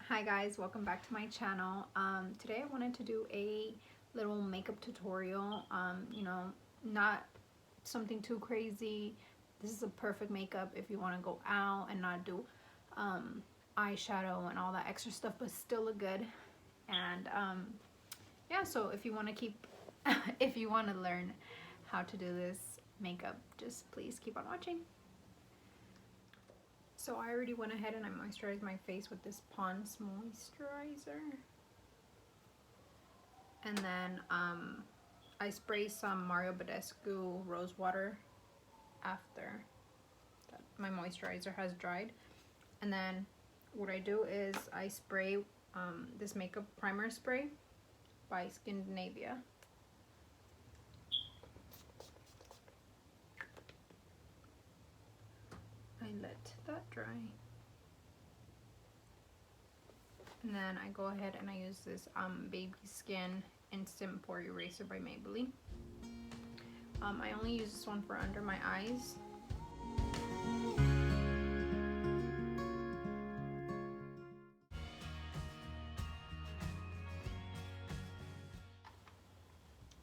Hi guys, welcome back to my channel. Today I wanted to do a little makeup tutorial. Not something too crazy. This is a perfect makeup if you want to go out and not do eyeshadow and all that extra stuff, but still look good. And yeah, so if you want to if you want to learn how to do this makeup, just please keep on watching. So I already went ahead and I moisturized my face with this Pond's moisturizer. And then I spray some Mario Badescu rose water after that my moisturizer has dried. And then what I do is I spray this makeup primer spray by Scandinavia. I let that dry. And then I go ahead and I use this Baby Skin Instant Pore Eraser by Maybelline. I only use this one for under my eyes.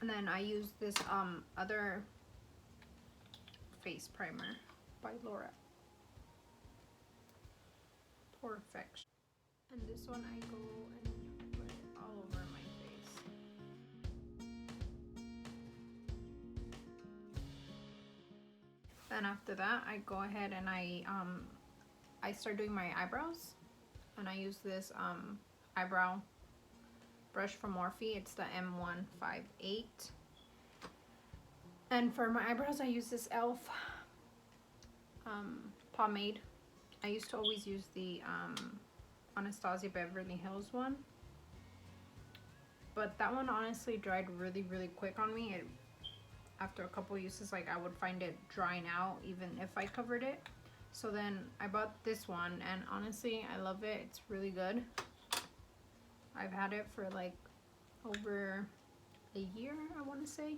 And then I use this other face primer by Laura. Perfection. And this one I go and put it all over my face. Then after that, I go ahead and I start doing my eyebrows, and I use this eyebrow brush from Morphe. It's the M158. And for my eyebrows, I use this e.l.f. pomade. I used to always use the Anastasia Beverly Hills one, but that one honestly dried really quick on me. After a couple uses, like, I would find it drying out even if I covered it. So then I bought this one, and honestly I love it. It's really good. I've had it for like over a year, I want to say,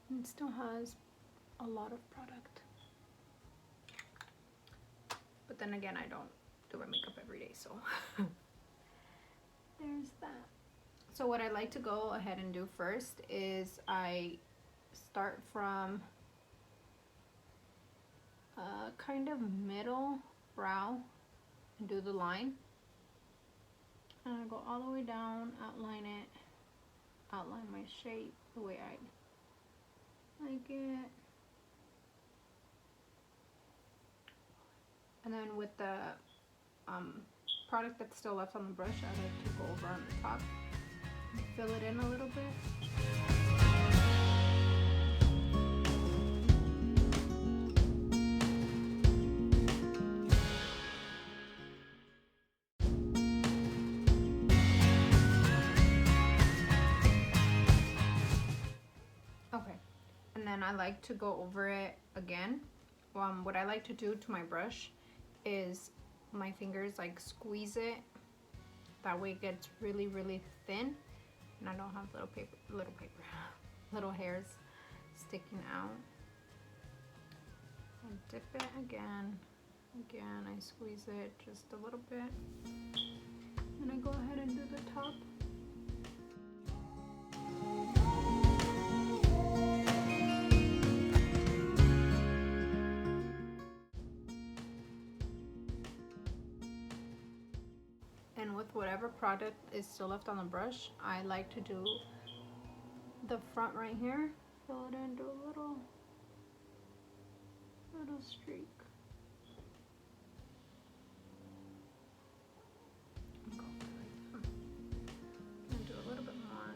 and it still has a lot of product. But then again, I don't do my makeup every day, so there's that. So what I like to go ahead and do first is I start from kind of middle brow and do the line, and I go all the way down, outline it, outline my shape the way I like it. And then with the product that's still left on the brush, I like to go over on the top and fill it in a little bit. Okay, and then I like to go over it again. What I like to do to my brush is my fingers like squeeze it. That way it gets really thin, and I don't have little hairs sticking out. And dip it again. I squeeze it just a little bit, and I go ahead and do the top. And with whatever product is still left on the brush, I like to do the front right here, fill it in, do a little streak. And do a little bit more.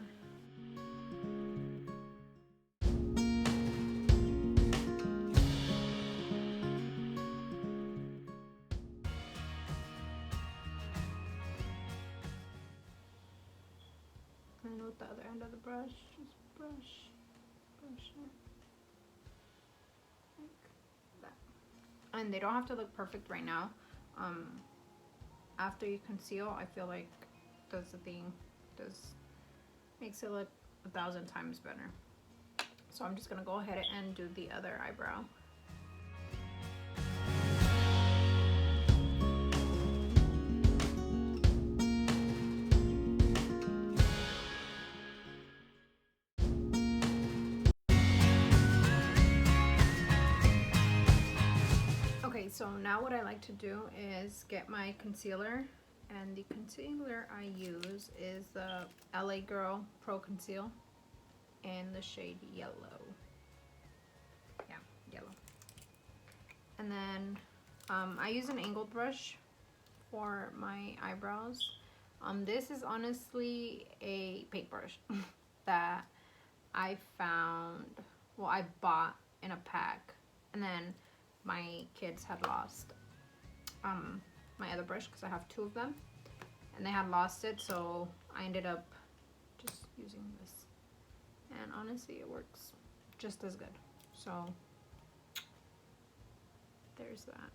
And with the other end of the brush, just brush it like that. And they don't have to look perfect right now. After you conceal, I feel like makes it look 1,000 times better. So I'm just gonna go ahead and do the other eyebrow. so now what I like to do is get my concealer, and the concealer I use is the LA Girl Pro Conceal in the shade Yellow. Yeah, yellow. And then I use an angled brush for my eyebrows. This is honestly a paintbrush that I found, well, I bought in a pack, and then my kids had lost my other brush because I have two of them, and they had lost it, so I ended up just using this, and honestly it works just as good. So there's that.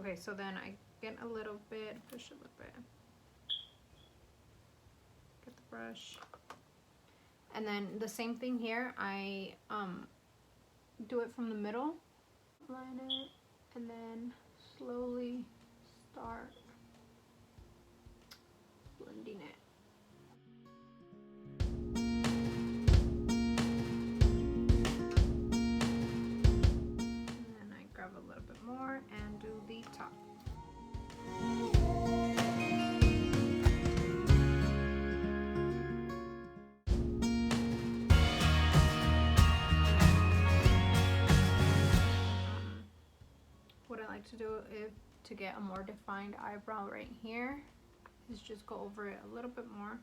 Okay, so then I get a little bit, push a little bit, get the brush, and then the same thing here. I do it from the middle, line it, and then slowly start blending it. And then I grab a little bit more and do the top. What I like to do to get a more defined eyebrow right here is just go over it a little bit more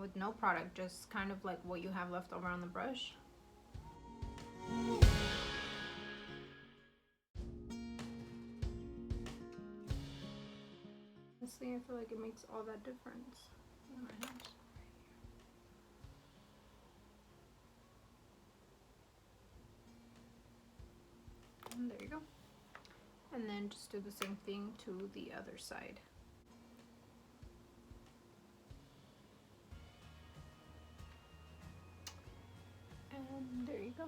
with no product, just kind of like what you have left over on the brush. Honestly, I feel like it makes all that difference. And there you go. And then just do the same thing to the other side. And there you go.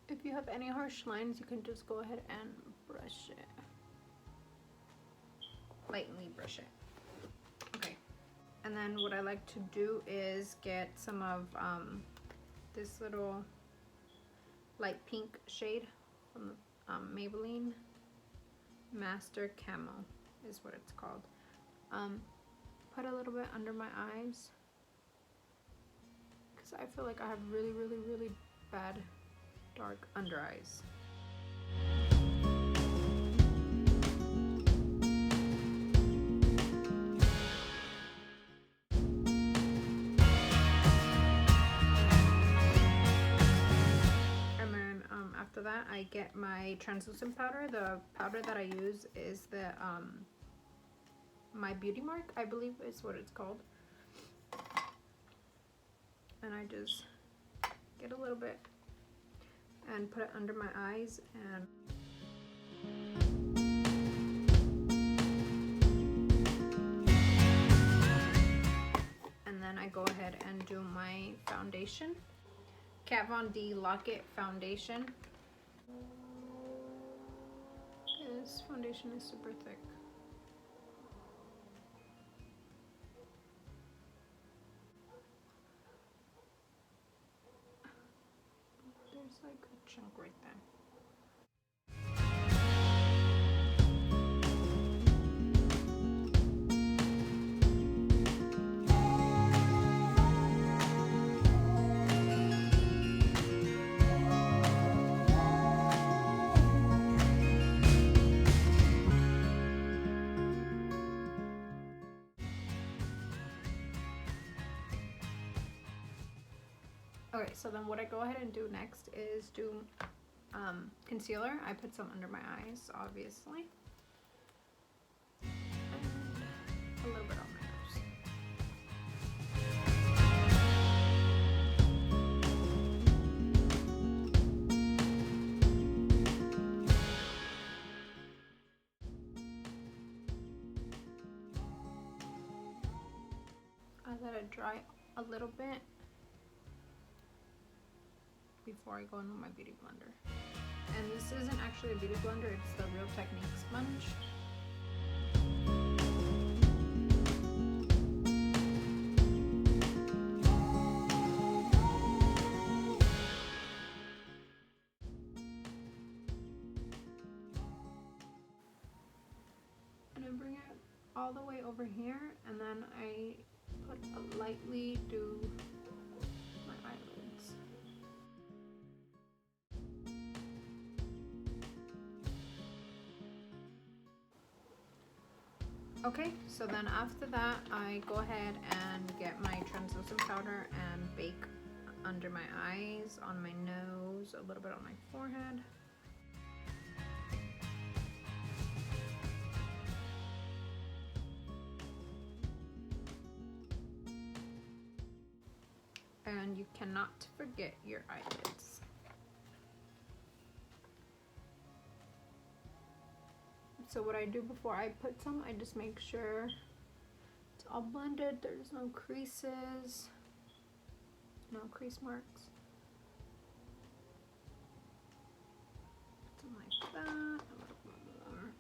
If you have any harsh lines, you can just go ahead and brush it. Lightly brush it. Okay. And then what I like to do is get some of this little light pink shade from the Maybelline Master Camo is what it's called. Put a little bit under my eyes because I feel like I have really, really, really bad dark under eyes. After that, I get my translucent powder. The powder that I use is the My Beauty Mark, I believe is what it's called. And I just get a little bit and put it under my eyes, and then I go ahead and do my foundation. Kat Von D Lock-It Foundation. This foundation is super thick. There's like a chunk right there. Okay, so then what I go ahead and do next is do concealer. I put some under my eyes, obviously, and a little bit on my nose. I let it dry a little bit before I go in with my beauty blender. And this isn't actually a beauty blender, it's the Real Technique sponge. all the way over here, and then I lightly do my eyelids. Okay, so then after that, I go ahead and get my translucent powder and bake under my eyes, on my nose, a little bit on my forehead. And you cannot forget your eyelids. So what I do before I put some, I just make sure it's all blended, there's no creases, no crease marks. Something like that, a little bit more.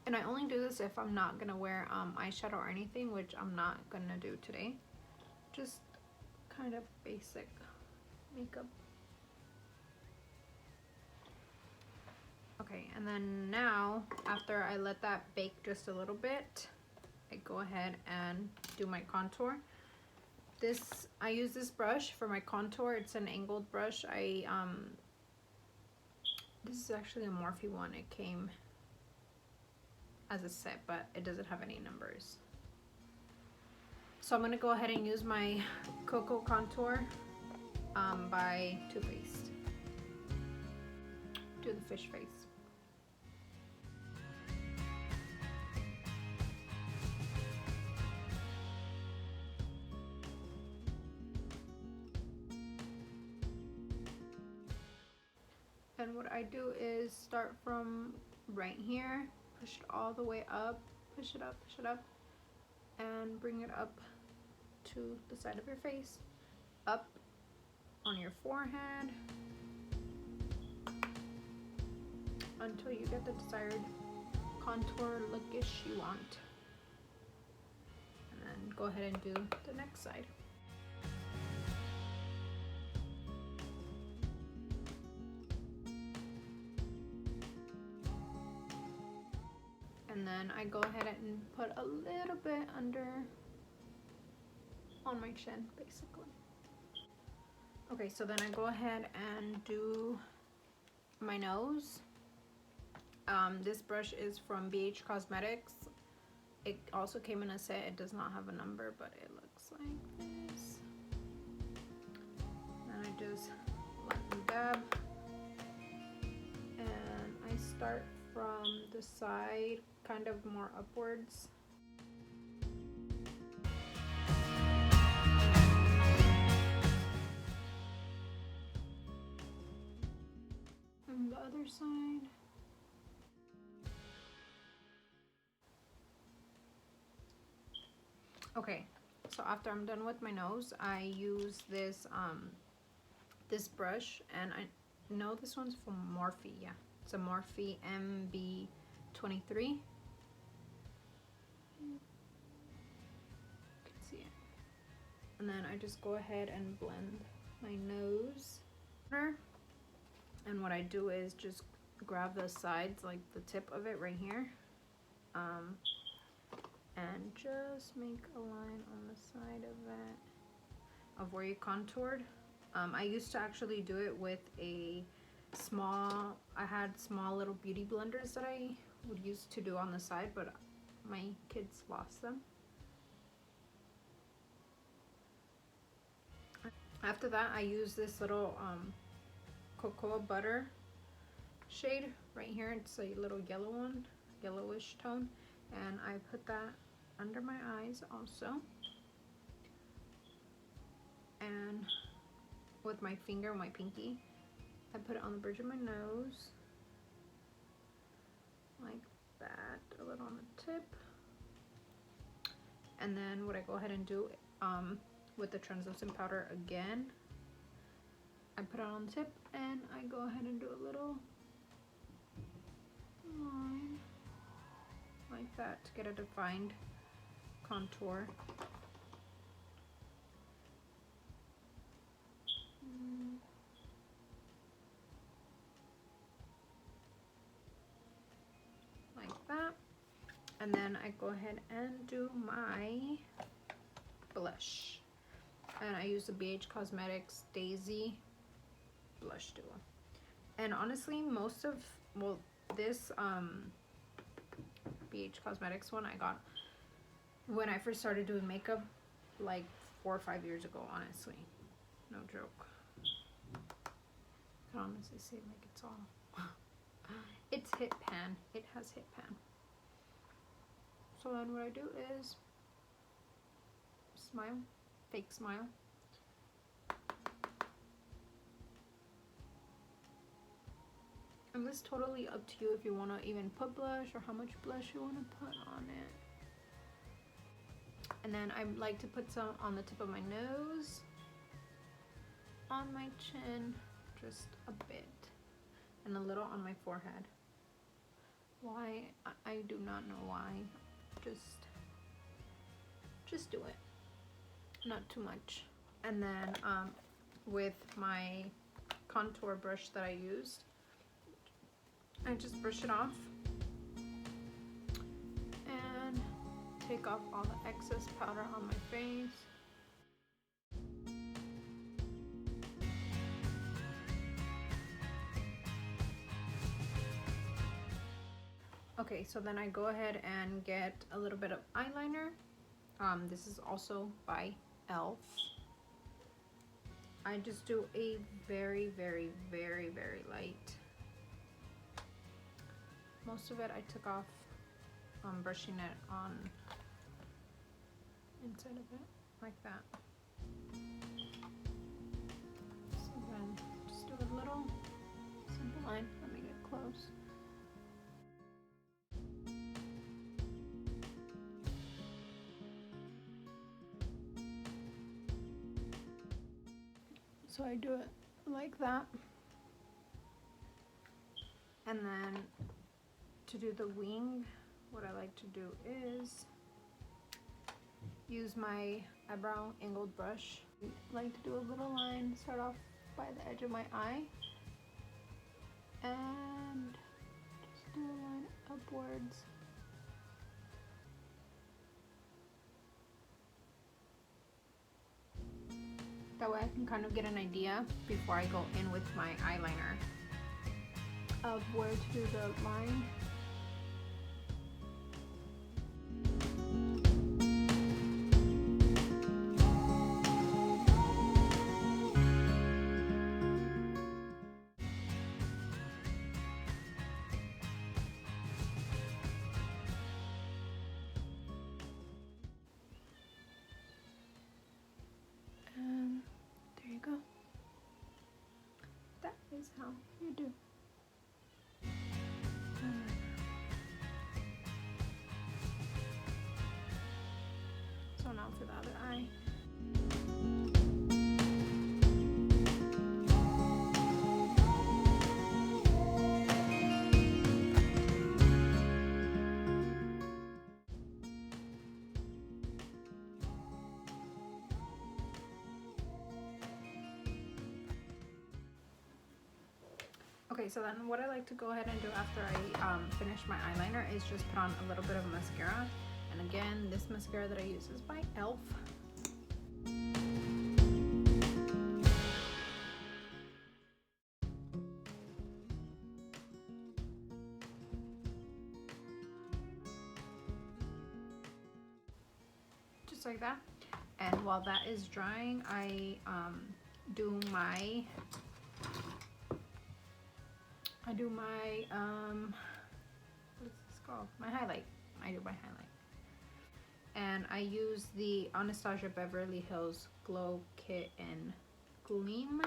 And I only do this if I'm not gonna wear eyeshadow or anything, which I'm not gonna do today. Just kind of basic makeup. Okay, and then now, after I let that bake just a little bit, I go ahead and do my contour. I use this brush for my contour. It's an angled brush. This is actually a Morphe one. It came as a set, but it doesn't have any numbers. So I'm gonna go ahead and use my Cocoa Contour by Too Faced. Do the fish face. And what I do is start from right here, push it all the way up, push it up, and bring it up to the side of your face, up on your forehead, until you get the desired contour lookish you want. And then go ahead and do the next side. And then I go ahead and put a little bit under on my chin, basically. Okay, so then I go ahead and do my nose. This brush is from BH Cosmetics. It also came in a set. It does not have a number, but it looks like this. And I just lightly dab. And I start from the side, kind of more upwards. And the other side. Okay, so after I'm done with my nose, I use this this brush, and I know this one's from Morphe. Yeah, it's a Morphe MB23. You can see it. And then I just go ahead and blend my nose. And what I do is just grab the sides, like the tip of it right here, and just make a line on the side of it, of where you contoured. I used to actually do it with I had small little beauty blenders that I would use to do on the side, but my kids lost them. After that, I use this little cocoa butter shade right here. It's a little yellow one, yellowish tone, and I put that under my eyes also, and with my finger, my pinky, I put it on the bridge of my nose like that, a little on the tip. And then what I go ahead and do with the translucent powder again, I put it on the tip, and I go ahead and do a little line like that to get a defined contour. Like that. And then I go ahead and do my blush. And I use the BH Cosmetics Daisy blush duo. And honestly, most of, well, this BH Cosmetics one I got when I first started doing makeup like 4 or 5 years ago, honestly. No joke. I can honestly say like it's all it's hit pan. It has hit pan. So then what I do is smile, fake smile. And this is totally up to you if you want to even put blush or how much blush you want to put on it. And then I like to put some on the tip of my nose, on my chin, just a bit, and a little on my forehead. Why? I do not know why. Just do it. Not too much. And then with my contour brush that I used, I just brush it off and take off all the excess powder on my face. Okay, so then I go ahead and get a little bit of eyeliner. This is also by e.l.f. I just do a very, very, very, very light. Most of it I took off brushing it on inside of it, like that. So then just do a little simple line. Let me get close. So I do it like that. And then to do the wing, what I like to do is use my eyebrow angled brush. I like to do a little line, start off by the edge of my eye, and just do a line upwards. That way I can kind of get an idea before I go in with my eyeliner of where to do the line. And there you go. That is how you do. So now for the other eye. Okay, so then what I like to go ahead and do after I finish my eyeliner is just put on a little bit of mascara. And again, this mascara that I use is by e.l.f. Just like that. And while that is drying, I do my what is this called? My highlight. I do my highlight. And I use the Anastasia Beverly Hills Glow Kit in Gleam.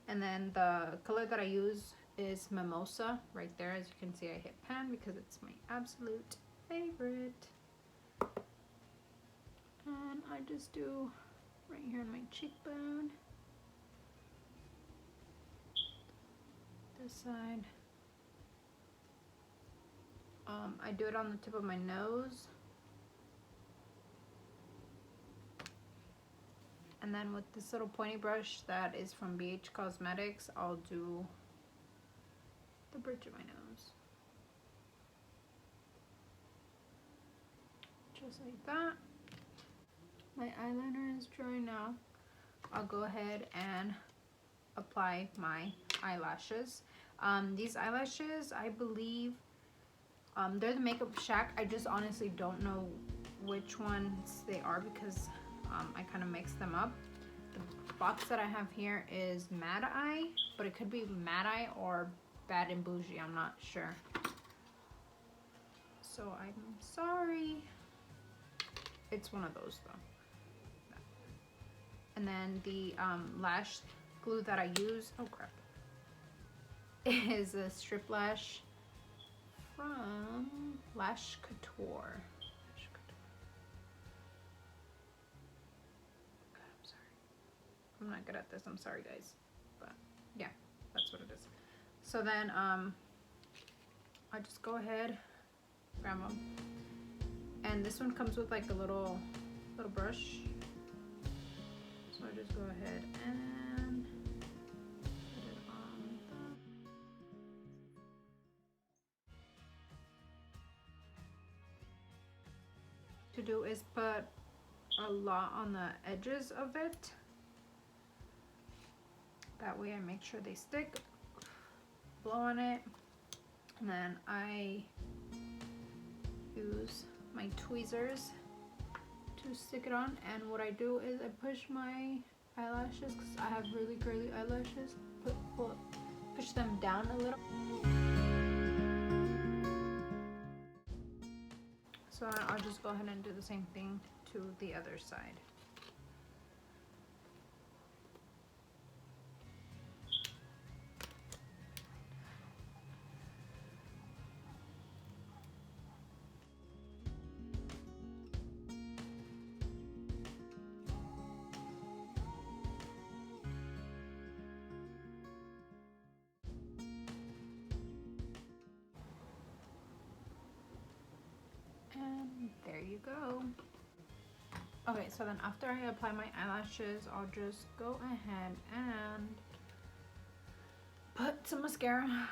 And then the color that I use is Mimosa. Right there, as you can see, I hit pan because it's my absolute favorite. And I just do right here on my cheekbone. This side. I do it on the tip of my nose. And then with this little pointy brush that is from BH Cosmetics, I'll do the bridge of my nose. just like that. My eyeliner is dry now. I'll go ahead and apply my eyelashes. These eyelashes, I believe, they're the Makeup Shack. I just honestly don't know which ones they are because I kind of mixed them up. The box that I have here is Mad Eye, but it could be Mad Eye or Bad and Bougie, I'm not sure. So I'm sorry. It's one of those though. And then the lash glue that I use, oh crap, is a strip lash from Lash Couture. God, I'm sorry. I'm not good at this. I'm sorry, guys. But yeah, that's what it is. So then I just go ahead, grab them. And this one comes with like a little brush. So I just go ahead and put it on the... To do is put a lot on the edges of it. That way I make sure they stick. Blow on it. And then I use my tweezers to stick it on, and what I do is I push my eyelashes, because I have really curly eyelashes, push them down a little. So I'll just go ahead and do the same thing to the other side. And there you go. Okay, so then after I apply my eyelashes, I'll just go ahead and put some mascara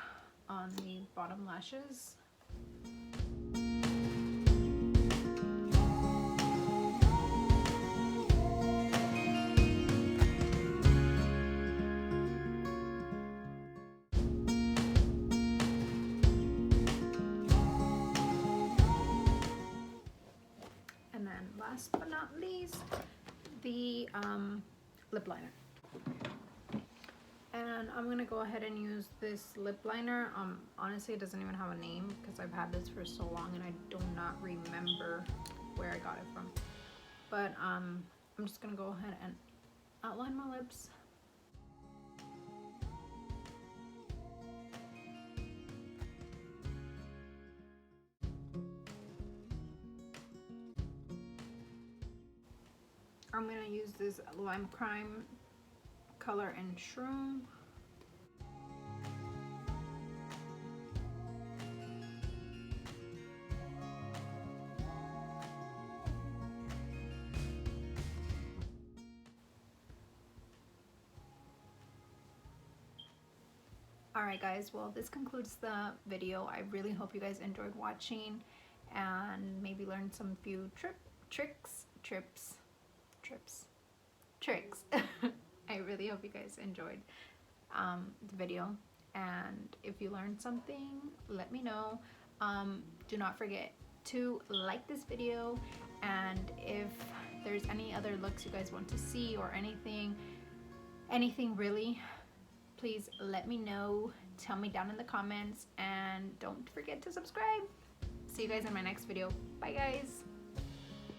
on the bottom lashes. And then last but not least, the lip liner. And I'm gonna go ahead and use this lip liner. Honestly, it doesn't even have a name because I've had this for so long and I do not remember where I got it from. But I'm just gonna go ahead and outline my lips. I'm gonna use this Lime Crime color in Shroom. Alright guys, well this concludes the video. I really hope you guys enjoyed watching and maybe learned some few tricks. I really hope you guys enjoyed the video, and if you learned something, let me know. Do not forget to like this video, and if there's any other looks you guys want to see or anything really, please let me know. Tell me down in the comments, and don't forget to subscribe. See you guys in my next video. Bye guys.